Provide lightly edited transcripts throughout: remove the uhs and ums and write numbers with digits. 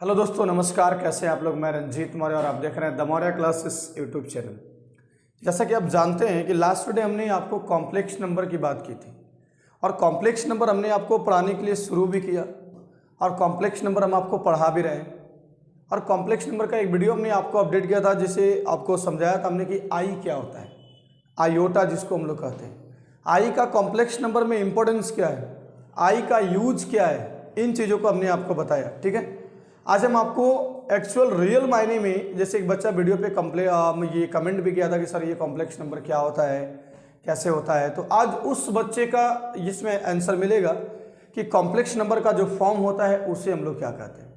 Hello दोस्तों, नमस्कार। कैसे हैं आप लोग। मैं रंजीत मौर्य और आप देख रहे हैं the Maurya classes YouTube channel. जैसा कि आप जानते हैं कि लास्ट डे हमने आपको कॉम्प्लेक्स नंबर की बात की थी और कॉम्प्लेक्स नंबर हमने आपको पढ़ाने के लिए शुरू भी किया और कॉम्प्लेक्स नंबर हम आपको पढ़ा भी रहे हैं। और कॉम्प्लेक्स नंबर का एक वीडियो हमने आपको अपडेट किया था जिसे आपको समझाया था हमने कि आई क्या होता है, आयोटा जिसको हम लोग कहते हैं। आई का कॉम्प्लेक्स नंबर में इंपॉर्टेंस क्या है, आई का यूज क्या है, इन चीज़ों को हमने आपको बताया। ठीक है, आज हम आपको एक्चुअल रियल मायने में, जैसे एक बच्चा वीडियो पे ये कमेंट भी किया था कि सर ये कॉम्प्लेक्स नंबर क्या होता है, कैसे होता है, तो आज उस बच्चे का इसमें आंसर मिलेगा कि कॉम्प्लेक्स नंबर का जो फॉर्म होता है उसे हम लोग क्या कहते हैं।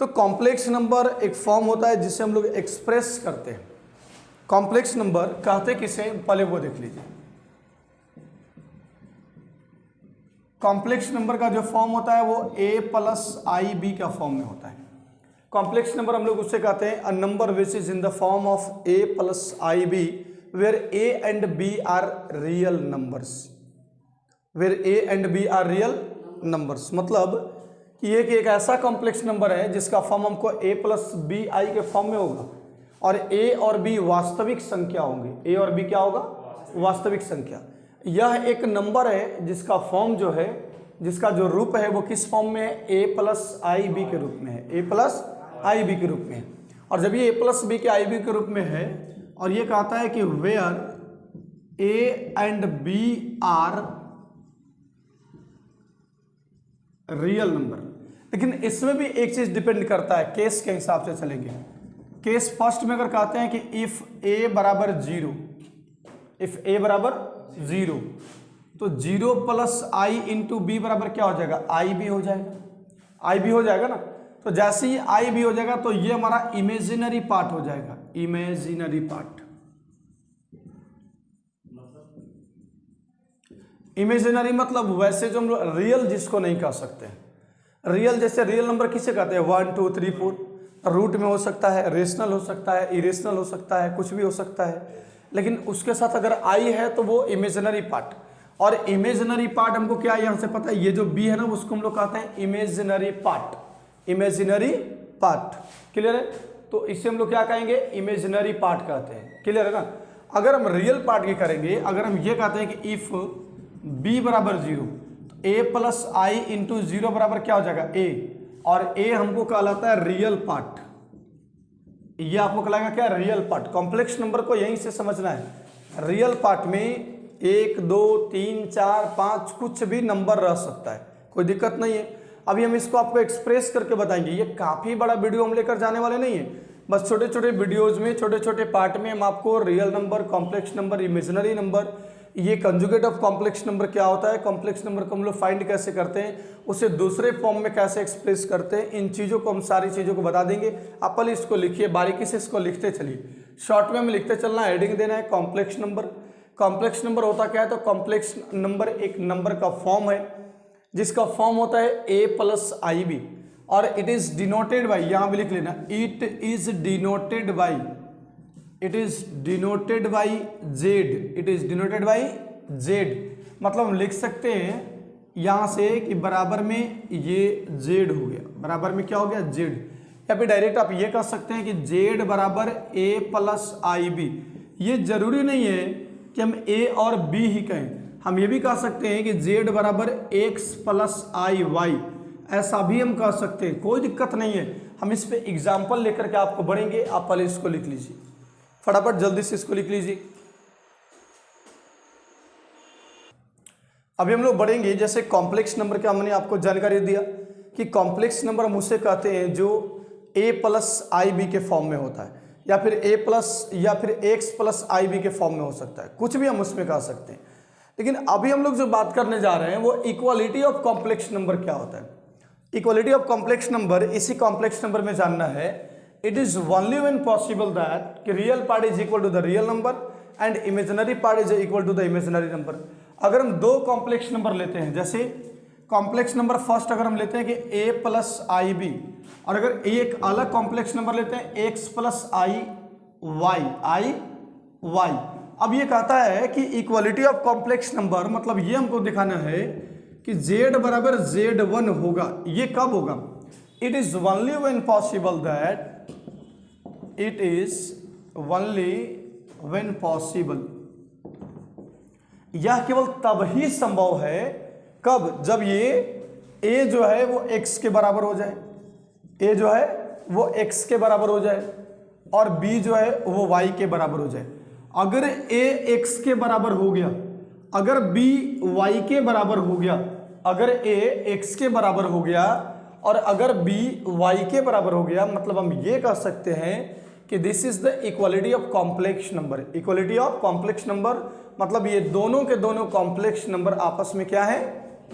तो कॉम्प्लेक्स नंबर एक फॉर्म होता है जिसे हम लोग एक्सप्रेस करते हैं। कॉम्प्लेक्स नंबर कहते किसे, पहले वो देख लीजिए। कॉम्प्लेक्स नंबर का जो फॉर्म होता है वो a+ib का फॉर्म में होता है। कॉम्प्लेक्स नंबर हम लोग उससे कहते हैं a number which is in the form of a+ib where a and b are real numbers. Where a and b are real numbers मतलब कि ये एक ऐसा कॉम्प्लेक्स नंबर है जिसका फॉर्म हमको a+bi के फॉर्म में होगा और a और b वास्तविक संख्या होंगे। a और b क्या होगा, वास्तविक संख्या। यह एक नंबर है जिसका फॉर्म जो है, जिसका जो रूप है वो किस फॉर्म में है, a+ib के रूप में है, a+ib के रूप में है। और जब ये a+b के ib के रूप में है और ये कहता है कि where a and b are real number, लेकिन इसमें भी एक चीज डिपेंड करता है, केस के हिसाब से चलेंगे। केस फर्स्ट में अगर कहते हैं कि इफ a बराबर 0, इफ a बराबर 0 तो 0+i इंटू बी बराबर क्या हो जाएगा, आई भी हो जाएगा, आई भी हो जाएगा ना। तो जैसे ही आई भी हो जाएगा तो ये हमारा इमेजिनरी पार्ट हो जाएगा, इमेजिनरी पार्ट। इमेजिनरी मतलब वैसे जो हम लोग रियल जिसको नहीं कह सकते। रियल जैसे रियल नंबर किसे कहते हैं, 1 2 3 4, रूट में हो सकता है, रेशनल हो सकता है, इरेशनल हो सकता है, कुछ भी हो सकता है। लेकिन उसके साथ अगर आई है तो वो इमेजिनरी पार्ट। और इमेजिनरी पार्ट हमको क्या यहां से पता है, ये जो बी है ना उसको हम लोग कहते हैं imaginary part, imaginary part. Clear है, तो इससे हम लोग क्या कहेंगे, इमेजिनरी पार्ट कहते हैं। क्लियर है ना। अगर हम रियल पार्ट की करेंगे, अगर हम ये कहते हैं कि इफ बी बराबर 0 तो a+i इंटू 0 बराबर क्या हो जाएगा, a, और a हमको कहलाता है रियल पार्ट। ये आपको कहलाएगा क्या, रियल पार्ट। कॉम्प्लेक्स नंबर को यहीं से समझना है। रियल पार्ट में 1 2 3 4 5 कुछ भी नंबर रह सकता है, कोई दिक्कत नहीं है। अभी हम इसको आपको एक्सप्रेस करके बताएंगे। ये काफी बड़ा वीडियो हम लेकर जाने वाले नहीं है, बस छोटे छोटे वीडियोज में, छोटे छोटे पार्ट में हम आपको real number, complex number, imaginary number, ये कंजुगेट ऑफ कॉम्प्लेक्स नंबर क्या होता है, कॉम्प्लेक्स नंबर को हम लोग फाइंड कैसे करते हैं, उसे दूसरे फॉर्म में कैसे एक्सप्रेस करते हैं, इन चीज़ों को हम सारी चीज़ों को बता देंगे। आप पहले इसको लिखिए, बारीकी से इसको लिखते चलिए, शॉर्ट में लिखते चलना, हेडिंग देना है कॉम्प्लेक्स नंबर। कॉम्प्लेक्स नंबर होता क्या है, तो कॉम्प्लेक्स नंबर एक नंबर का फॉर्म है जिसका फॉर्म होता है a+ib और इट इज डिनोटेड बाई, यहां भी लिख लेना, it is denoted by, it is denoted by Z, it is denoted by Z. मतलब हम लिख सकते हैं यहां से कि बराबर में ये जेड हो गया, बराबर में क्या हो गया, जेड। या फिर डायरेक्ट आप ये कह सकते हैं कि जेड बराबर a+ib। ये जरूरी नहीं है कि हम a और b ही कहें, हम ये भी कह सकते हैं कि z बराबर x+iy, ऐसा भी हम कह सकते हैं, कोई दिक्कत नहीं है। हम इस पे एग्जाम्पल लेकर के आपको बढ़ेंगे। आप पहले इसको लिख लीजिए, फटाफट जल्दी से इसको लिख लीजिए। अभी हम लोग बढ़ेंगे, जैसे कॉम्प्लेक्स नंबर का हमने आपको जानकारी दिया कि कॉम्प्लेक्स नंबर हम उसे कहते हैं जो a+ib के फॉर्म में होता है, या फिर या फिर x+ib के फॉर्म में हो सकता है, कुछ भी हम उसमें कह सकते हैं। लेकिन अभी हम लोग जो बात करने जा रहे हैं वो इक्वालिटी ऑफ कॉम्प्लेक्स नंबर क्या होता है। इक्वालिटी ऑफ कॉम्प्लेक्स नंबर, इसी कॉम्प्लेक्स नंबर में जानना है, it is only when possible that कि real part is equal to the real number and imaginary part is equal to the imaginary number. अगर हम दो कॉम्प्लेक्स नंबर लेते हैं, जैसे कॉम्प्लेक्स नंबर फर्स्ट अगर हम लेते हैं कि a+ib, और अगर एक अलग कॉम्प्लेक्स नंबर लेते हैं x+iy। अब ये कहता है कि इक्वालिटी ऑफ कॉम्प्लेक्स नंबर, मतलब ये हमको दिखाना है कि z बराबर z1 होगा। ये कब होगा, it is only when possible that, it is only when possible, यह केवल तब ही संभव है, कब, जब ये a जो है वो x के बराबर हो जाए, a जो है वो x के बराबर हो जाए और b जो है वो y के बराबर हो जाए। अगर a x के बराबर हो गया, अगर b y के बराबर हो गया, अगर a x के बराबर हो गया और अगर b y के बराबर हो गया, मतलब हम ये कह सकते हैं कि this is the equality of complex number. Equality of complex number मतलब ये दोनों के दोनों कॉम्प्लेक्स नंबर आपस में क्या है,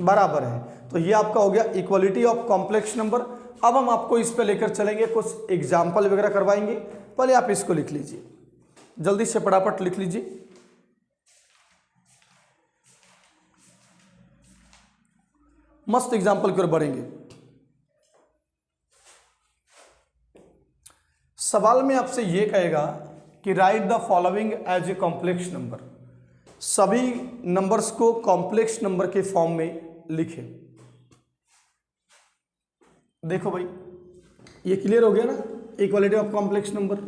बराबर है। तो ये आपका हो गया इक्वालिटी ऑफ कॉम्प्लेक्स नंबर। अब हम आपको इस पे लेकर चलेंगे, कुछ एग्जाम्पल वगैरह करवाएंगे। पहले आप इसको लिख लीजिए, जल्दी से फटाफट लिख लीजिए। मस्त एग्जाम्पल की ओर बढ़ेंगे। सवाल में आपसे ये कहेगा कि write the following as a complex number. सभी नंबर्स को कॉम्प्लेक्स नंबर के फॉर्म में लिखे। देखो भाई, ये क्लियर हो गया ना, इक्वालिटी ऑफ कॉम्प्लेक्स नंबर।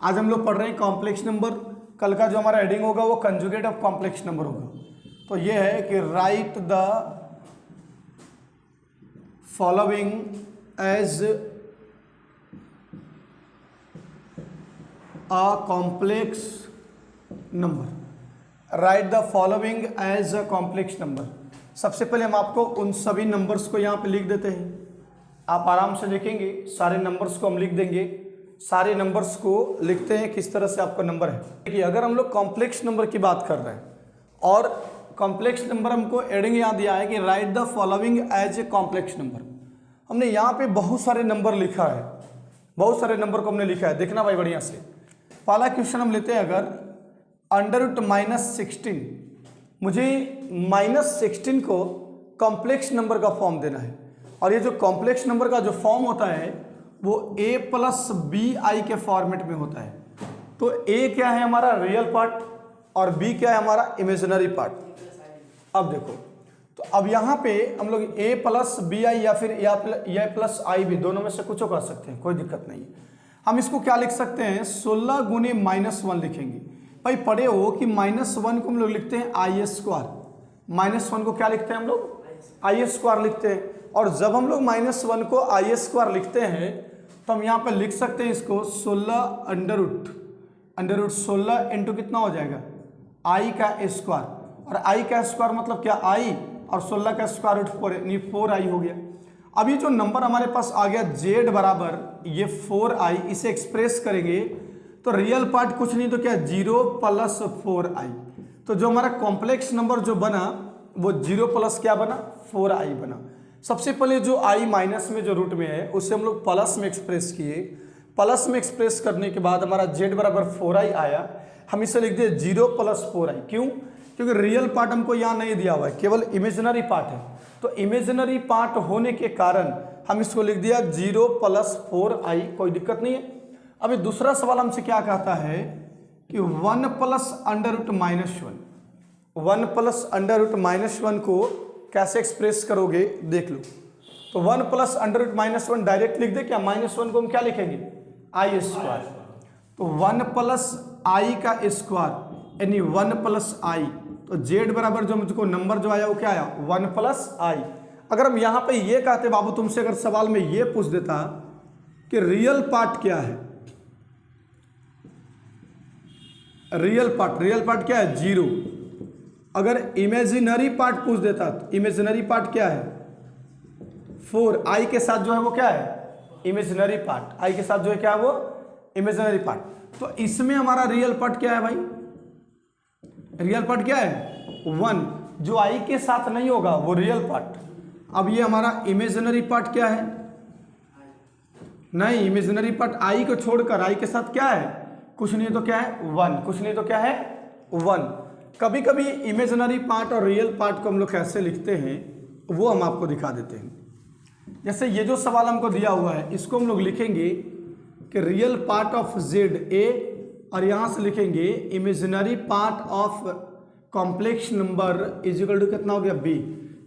आज हम लोग पढ़ रहे हैं कॉम्प्लेक्स नंबर, कल का जो हमारा हेडिंग होगा वो कंजुगेट ऑफ कॉम्प्लेक्स नंबर होगा। तो ये है कि write the following as a complex number. Write the following as a complex number. सबसे पहले हम आपको उन सभी नंबर्स को यहाँ पे लिख देते हैं। आप आराम से देखेंगे, सारे नंबर्स को हम लिख देंगे। सारे नंबर्स को लिखते हैं किस तरह से आपका नंबर है। देखिए, अगर हम लोग कॉम्प्लेक्स नंबर की बात कर रहे हैं और कॉम्प्लेक्स नंबर हमको एडिंग यहाँ दिया है कि write the following as a complex number. हमने यहाँ पे बहुत सारे नंबर लिखा है, बहुत सारे नंबर को हमने लिखा है। देखना भाई बढ़िया से। पहला क्वेश्चन हम लेते हैं, अगर √-16, मुझे -16 को कॉम्प्लेक्स नंबर का फॉर्म देना है। और ये जो कॉम्प्लेक्स नंबर का जो फॉर्म होता है वो a+bi के फॉर्मेट में होता है। तो a क्या है हमारा रियल पार्ट और b क्या है हमारा इमेजिनरी पार्ट। अब देखो, तो अब यहाँ पे हम लोग a+bi या फिर a+i भी, दोनों में से कुछ कर सकते हैं, कोई दिक्कत नहीं है। हम इसको क्या लिख सकते हैं, 16 गुने -1 लिखेंगे। भाई पढ़े हो कि -1 को हम लोग लिखते हैं i²। -1 को क्या लिखते हैं हम लोग, i² लिखते हैं। और जब हम लोग -1 को i² लिखते हैं तो हम यहाँ पर लिख सकते हैं इसको 16 इंटू कितना हो जाएगा, i का स्क्वायर। और i का स्क्वायर मतलब क्या, i, और 16 का स्क्वायर रूट 4 यानी 4i हो गया। अभी जो नंबर हमारे पास आ गया z बराबर ये 4i, इसे एक्सप्रेस करेंगे तो रियल पार्ट कुछ नहीं तो क्या, 0+4i। तो जो हमारा कॉम्प्लेक्स नंबर जो बना वो 0+ क्या बना, 4i बना। सबसे पहले जो i माइनस में जो रूट में है उसे हम लोग प्लस में एक्सप्रेस किए। प्लस में एक्सप्रेस करने के बाद हमारा z बराबर 4i आया। हम इसे लिख दिए 0+4i। क्यों, क्योंकि रियल पार्ट हमको यहाँ नहीं दिया हुआ है, केवल इमेजिनरी पार्ट है। तो इमेजिनरी पार्ट होने के कारण हम इसको लिख दिया 0+4i, कोई दिक्कत नहीं है। अभी दूसरा सवाल हमसे क्या कहता है कि 1+√-1, 1+√-1 को कैसे एक्सप्रेस करोगे देख लो। तो 1+√-1 डायरेक्ट लिख दे क्या, -1 को हम क्या लिखेंगे, i²। तो 1+i का स्क्वायर यानी 1+i। तो z बराबर जो मुझको नंबर जो आया वो क्या आया, 1+i। अगर हम यहाँ पे ये कहते बाबू, तुमसे अगर सवाल में ये पूछ देता कि रियल पार्ट क्या है, रियल पार्ट क्या है, 0। अगर इमेजिनरी पार्ट पूछ देता तो इमेजिनरी पार्ट क्या है, 4। i के साथ जो है वो क्या है, इमेजिनरी पार्ट। i के साथ जो है क्या है वो इमेजिनरी पार्ट। तो इसमें हमारा रियल पार्ट क्या है भाई, रियल पार्ट क्या है, 1। जो i के साथ नहीं होगा वो रियल पार्ट। अब ये हमारा इमेजिनरी पार्ट क्या है, नहीं, इमेजिनरी पार्ट i को छोड़कर i के साथ क्या है, कुछ नहीं तो क्या है 1, कुछ नहीं तो क्या है 1। कभी कभी इमेजिनरी पार्ट और रियल पार्ट को हम लोग कैसे लिखते हैं वो हम आपको दिखा देते हैं। जैसे ये जो सवाल हमको दिया हुआ है इसको हम लोग लिखेंगे कि real part of z a, और यहाँ से लिखेंगे imaginary part of complex number is equal to कितना हो गया b।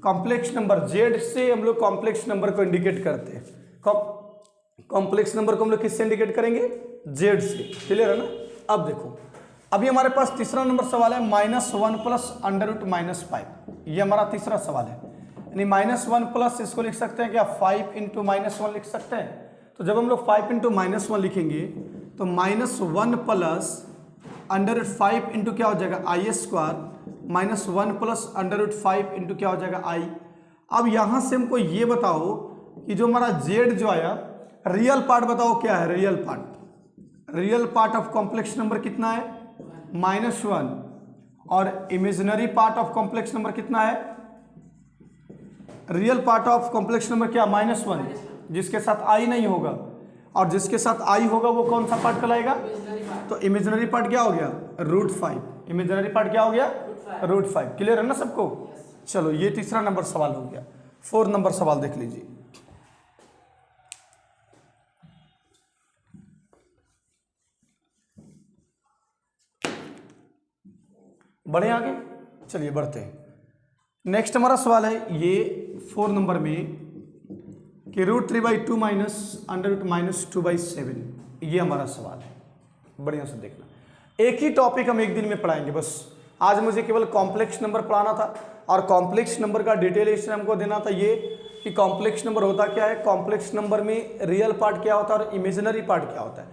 कॉम्प्लेक्स नंबर z से हम लोग कॉम्प्लेक्स नंबर को इंडिकेट करते हैं। कॉम्प्लेक्स नंबर को हम लोग किससे इंडिकेट करेंगे? जेड से। क्लियर है ना? अब देखो, अभी हमारे पास तीसरा नंबर सवाल है -1 प्लस √-5। ये हमारा तीसरा सवाल है, यानी -1 प्लस इसको लिख सकते हैं क्या? 5 × -1 लिख सकते हैं। तो जब हम लोग 5 × -1 लिखेंगे तो -1 प्लस √5 इंटू क्या हो जाएगा? i², -1 प्लस √5 इंटू क्या हो जाएगा? i। अब यहां से हमको ये बताओ कि जो हमारा जेड जो आया, रियल पार्ट बताओ क्या है? Real part of complex number कितना है? -1। और imaginary part of complex number कितना है? Real part of complex number क्या? -1, जिसके साथ i नहीं होगा, और जिसके साथ i होगा वो कौन सा पार्ट कहलाएगा? तो इमेजिनरी पार्ट क्या हो गया? √5। इमेजिनरी पार्ट क्या हो गया? √5। क्लियर है ना सबको? चलो, ये तीसरा नंबर सवाल हो गया। 4 नंबर सवाल देख लीजिए। बढ़े आगे, चलिए बढ़ते हैं। नेक्स्ट हमारा सवाल है ये 4 नंबर में कि √3/2 माइनस √-2/7। ये हमारा सवाल है, बढ़िया से देखना। एक ही टॉपिक हम एक दिन में पढ़ाएंगे बस। आज मुझे केवल कॉम्प्लेक्स नंबर पढ़ाना था और कॉम्प्लेक्स नंबर का डिटेलेशन हमको देना था ये कि कॉम्प्लेक्स नंबर होता क्या है, कॉम्प्लेक्स नंबर में रियल पार्ट क्या होता है और इमेजिनरी पार्ट क्या होता है।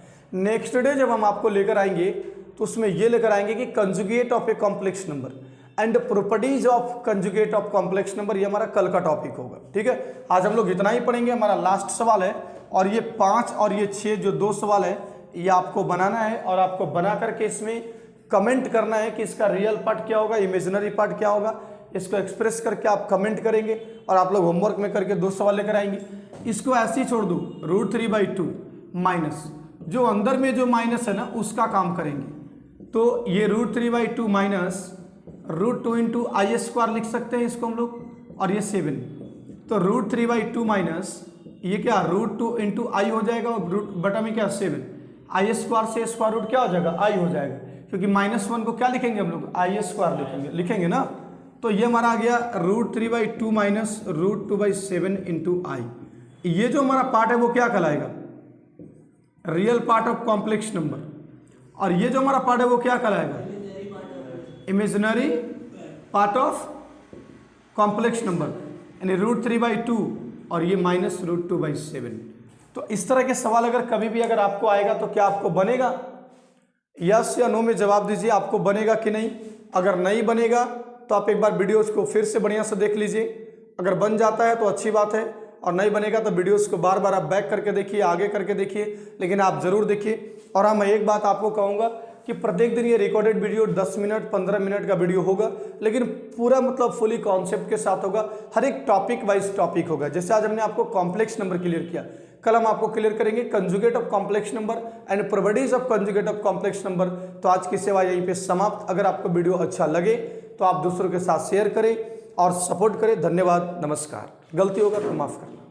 नेक्स्ट डे जब हम आपको लेकर आएंगे तो उसमें ये लेकर आएंगे कि conjugate of A complex number and properties of conjugate of complex number. ये हमारा कल का टॉपिक होगा, ठीक है। आज हम लोग इतना ही पढ़ेंगे, हमारा लास्ट सवाल है। और ये 5 और ये 6 जो 2 सवाल है ये आपको बनाना है और आपको बना करके इसमें कमेंट करना है कि इसका रियल पार्ट क्या होगा, इमेजिनरी पार्ट क्या होगा। इसको एक्सप्रेस करके आप कमेंट करेंगे और आप लोग होमवर्क में करके 2 सवाल लेकर आएंगे। इसको ऐसे ही छोड़ दो, √3/2 माइनस जो अंदर में जो माइनस है ना उसका काम करेंगे। तो ये √3/2 माइनस √2 × i² लिख सकते हैं इसको हम लोग, और ये 7। तो √3/2 माइनस ये क्या √2 × i हो जाएगा और रूट बटा में क्या 7। i² से स्क्वायर रूट क्या हो जाएगा? i हो जाएगा, क्योंकि -1 को क्या लिखेंगे हम लोग? i² लिखेंगे ना। तो ये हमारा आ गया √3/2 माइनस √2/7 × i। ये जो हमारा पार्ट है वो क्या कहलाएगा? Real part of complex number. और ये जो हमारा पार्ट है वो क्या कहलाएगा? Imaginary part of complex number, यानी √3/2 और ये -√2/7। तो इस तरह के सवाल अगर कभी भी अगर आपको आएगा तो क्या आपको बनेगा? यस या नो में जवाब दीजिए, आपको बनेगा कि नहीं। अगर नहीं बनेगा तो आप एक बार वीडियोस को फिर से बढ़िया से देख लीजिए। अगर बन जाता है तो अच्छी बात है, और नहीं बनेगा तो वीडियोस को बार बार आप बैक करके देखिए, आगे करके देखिए, लेकिन आप जरूर देखिए। और हाँ, मैं एक बात आपको कहूँगा कि प्रत्येक दिन ये रिकॉर्डेड वीडियो 10 मिनट 15 मिनट का वीडियो होगा, लेकिन पूरा मतलब फुली कॉन्सेप्ट के साथ होगा। हर एक टॉपिक वाइज टॉपिक होगा। जैसे आज हमने आपको कॉम्प्लेक्स नंबर क्लियर किया, कल हम आपको क्लियर करेंगे conjugate of complex number and properties of conjugate of complex number. तो आज की सेवा यहीं पे समाप्त। अगर आपको वीडियो अच्छा लगे तो आप दूसरों के साथ शेयर करें और सपोर्ट करें। धन्यवाद, नमस्कार। गलती होगा तो माफ करना।